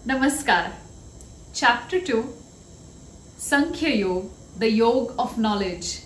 Namaskar. Chapter 2, Sankhya Yoga, the Yoga of Knowledge.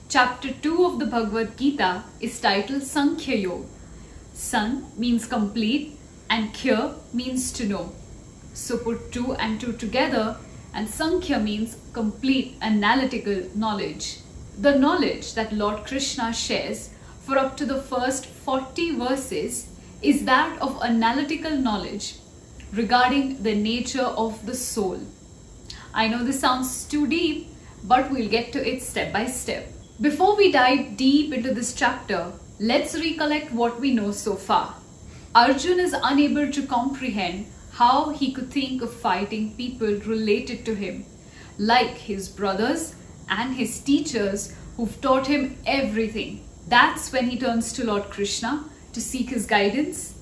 Chapter 2 of the Bhagavad Gita is titled Sankhya Yoga. San means complete and Khya means to know. So put 2 and 2 together and Sankhya means complete analytical knowledge. The knowledge that Lord Krishna shares for up to the first 40 verses is that of analytical knowledge regarding the nature of the soul. I know this sounds too deep, but we'll get to it step by step. Before we dive deep into this chapter, let's recollect what we know so far. Arjun is unable to comprehend how he could think of fighting people related to him, like his brothers and his teachers who've taught him everything. That's when he turns to Lord Krishna to seek his guidance,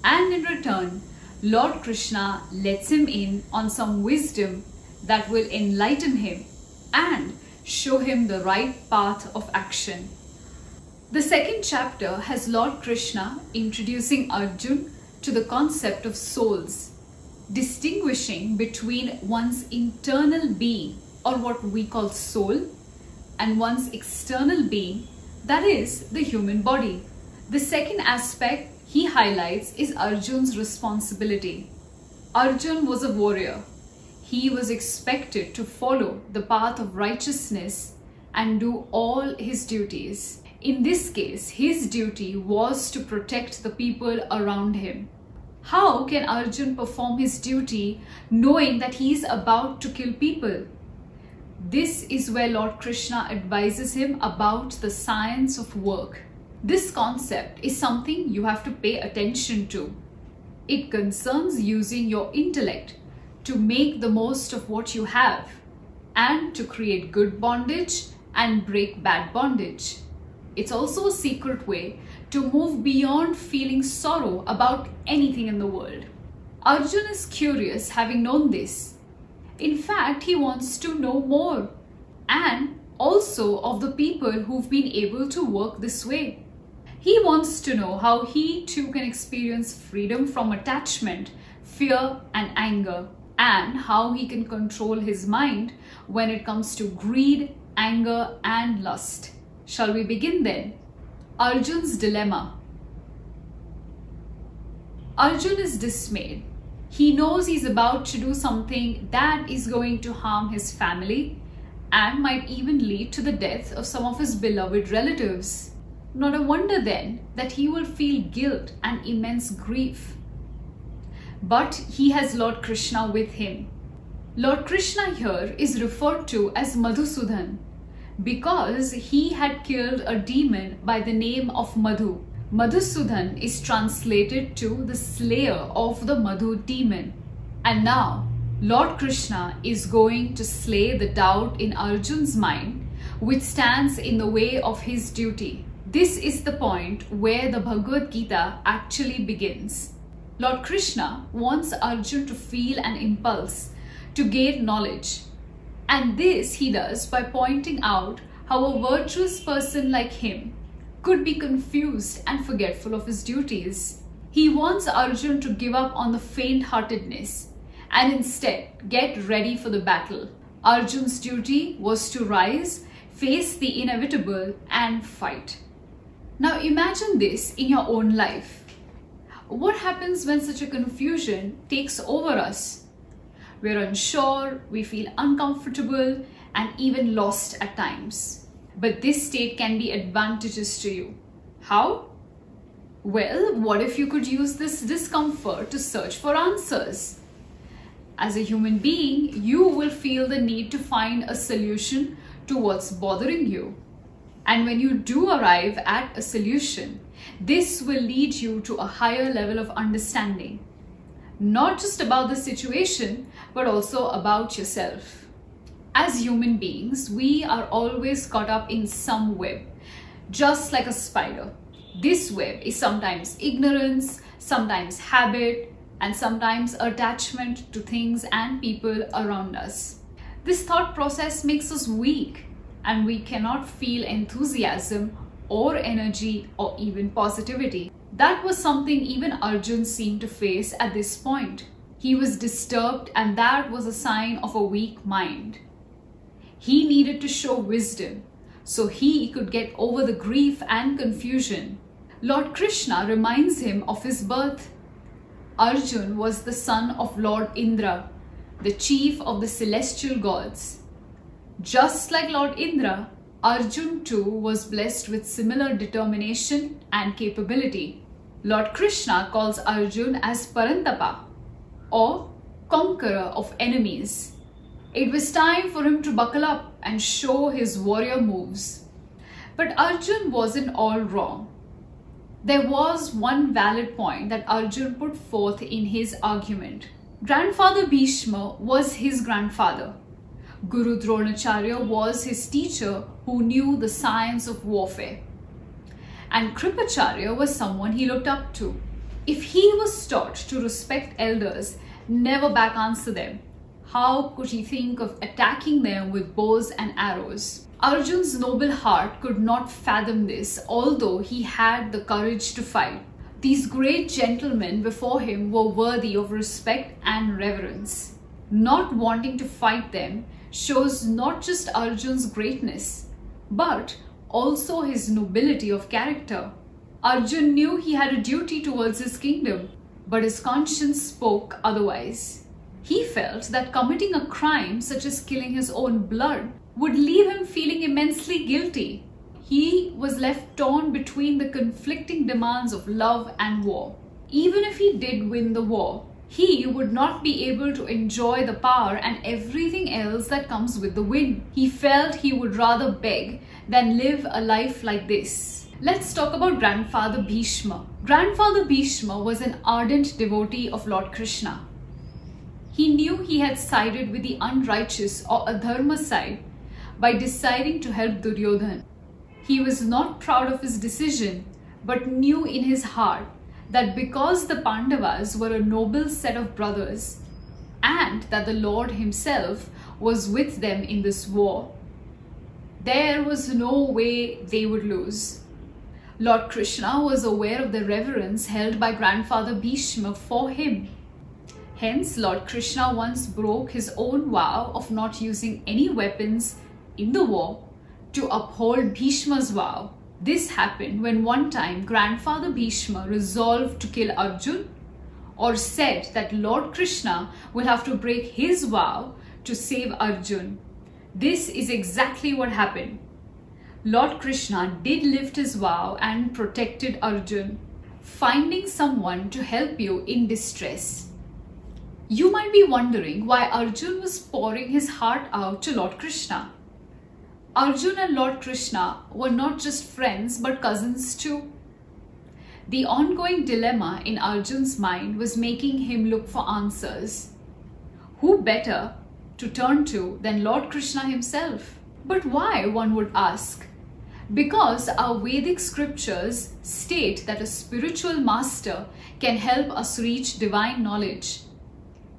and in return, Lord Krishna lets him in on some wisdom that will enlighten him and show him the right path of action. The second chapter has Lord Krishna introducing Arjun to the concept of souls, distinguishing between one's internal being, or what we call soul, and one's external being, that is the human body. The second aspect he highlights is Arjun's responsibility. Arjun was a warrior. He was expected to follow the path of righteousness and do all his duties. In this case, his duty was to protect the people around him. How can Arjun perform his duty knowing that he is about to kill people? This is where Lord Krishna advises him about the science of work. This concept is something you have to pay attention to. It concerns using your intellect to make the most of what you have and to create good bondage and break bad bondage. It's also a secret way to move beyond feeling sorrow about anything in the world. Arjun is curious, having known this. In fact, he wants to know more, and also of the people who've been able to work this way. He wants to know how he too can experience freedom from attachment, fear and anger, and how he can control his mind when it comes to greed, anger and lust. Shall we begin then? Arjun's dilemma. Arjun is dismayed. He knows he's about to do something that is going to harm his family and might even lead to the death of some of his beloved relatives. Not a wonder then that he will feel guilt and immense grief. But he has Lord Krishna with him. Lord Krishna here is referred to as Madhusudan because he had killed a demon by the name of Madhu. Madhusudan is translated to the slayer of the Madhu demon. And now Lord Krishna is going to slay the doubt in Arjun's mind which stands in the way of his duty. This is the point where the Bhagavad Gita actually begins. Lord Krishna wants Arjun to feel an impulse to gain knowledge. And this he does by pointing out how a virtuous person like him could be confused and forgetful of his duties. He wants Arjun to give up on the faint-heartedness and instead get ready for the battle. Arjun's duty was to rise, face the inevitable and fight. Now imagine this in your own life. What happens when such a confusion takes over us? We're unsure, we feel uncomfortable and even lost at times. But this state can be advantageous to you. How? Well, what if you could use this discomfort to search for answers? As a human being, you will feel the need to find a solution to what's bothering you. And when you do arrive at a solution, this will lead you to a higher level of understanding. Not just about the situation, but also about yourself. As human beings, we are always caught up in some web, just like a spider. This web is sometimes ignorance, sometimes habit, and sometimes attachment to things and people around us. This thought process makes us weak, and we cannot feel enthusiasm or energy or even positivity. That was something even Arjun seemed to face at this point. He was disturbed, and that was a sign of a weak mind. He needed to show wisdom so he could get over the grief and confusion. Lord Krishna reminds him of his birth. Arjun was the son of Lord Indra, the chief of the celestial gods. Just like Lord Indra, Arjun too was blessed with similar determination and capability. Lord Krishna calls Arjun as Parantapa, or conqueror of enemies. It was time for him to buckle up and show his warrior moves. But Arjun wasn't all wrong. There was one valid point that Arjun put forth in his argument. Grandfather Bhishma was his grandfather. Guru Dronacharya was his teacher who knew the science of warfare. And Kripacharya was someone he looked up to. If he was taught to respect elders, never back answer them, how could he think of attacking them with bows and arrows? Arjun's noble heart could not fathom this, although he had the courage to fight. These great gentlemen before him were worthy of respect and reverence. Not wanting to fight them shows not just Arjun's greatness, but also his nobility of character. Arjun knew he had a duty towards his kingdom, but his conscience spoke otherwise. He felt that committing a crime such as killing his own blood would leave him feeling immensely guilty. He was left torn between the conflicting demands of love and war. Even if he did win the war, he would not be able to enjoy the power and everything else that comes with the win. He felt he would rather beg than live a life like this. Let's talk about Grandfather Bhishma. Grandfather Bhishma was an ardent devotee of Lord Krishna. He knew he had sided with the unrighteous or adharma side by deciding to help Duryodhan. He was not proud of his decision, but knew in his heart that because the Pandavas were a noble set of brothers and that the Lord himself was with them in this war, there was no way they would lose. Lord Krishna was aware of the reverence held by Grandfather Bhishma for him. Hence, Lord Krishna once broke his own vow of not using any weapons in the war to uphold Bhishma's vow. This happened when one time Grandfather Bhishma resolved to kill Arjun, or said that Lord Krishna will have to break his vow to save Arjun. This is exactly what happened. Lord Krishna did lift his vow and protected Arjun, finding someone to help you in distress. You might be wondering why Arjun was pouring his heart out to Lord Krishna. Arjun and Lord Krishna were not just friends but cousins too. The ongoing dilemma in Arjun's mind was making him look for answers. Who better to turn to than Lord Krishna himself? But why, one would ask? Because our Vedic scriptures state that a spiritual master can help us reach divine knowledge.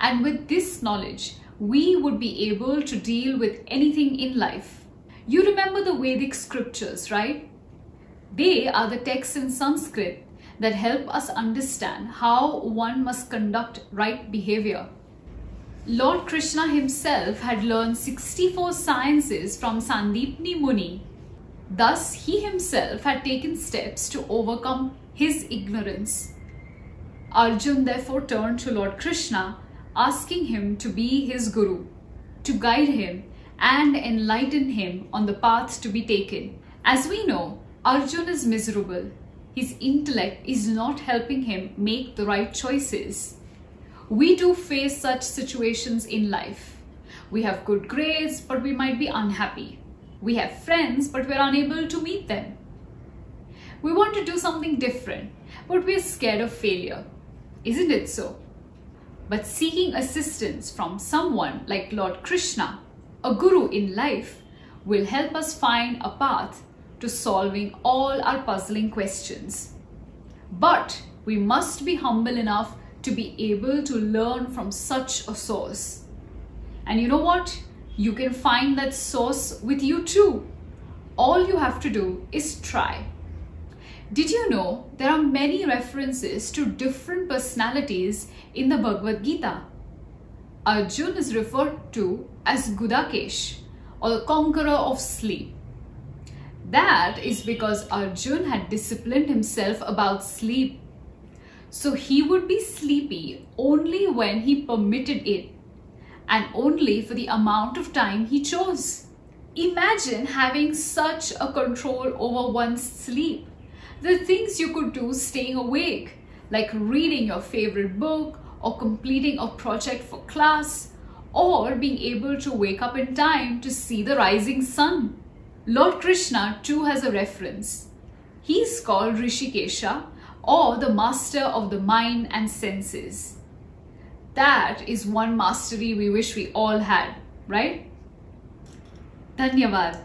And with this knowledge, we would be able to deal with anything in life. You remember the Vedic scriptures, right? They are the texts in Sanskrit that help us understand how one must conduct right behavior. Lord Krishna himself had learned 64 sciences from Sandipni Muni. Thus, he himself had taken steps to overcome his ignorance. Arjun therefore turned to Lord Krishna, asking him to be his guru, to guide him and enlighten him on the path to be taken. As we know, Arjun is miserable. His intellect is not helping him make the right choices. We do face such situations in life. We have good grades, but we might be unhappy. We have friends, but we're unable to meet them. We want to do something different, but we're scared of failure. Isn't it so? But seeking assistance from someone like Lord Krishna, a guru in life, will help us find a path to solving all our puzzling questions. But we must be humble enough to be able to learn from such a source. And you know what? You can find that source with you too. All you have to do is try. Did you know there are many references to different personalities in the Bhagavad Gita? Arjun is referred to as Gudakesh, or the conqueror of sleep. That is because Arjun had disciplined himself about sleep. So he would be sleepy only when he permitted it, and only for the amount of time he chose. Imagine having such a control over one's sleep. The things you could do staying awake, like reading your favorite book, or completing a project for class, or being able to wake up in time to see the rising sun. Lord Krishna too has a reference. He's called Rishikesha, or the master of the mind and senses. That is one mastery we wish we all had, right? Dhanyavad.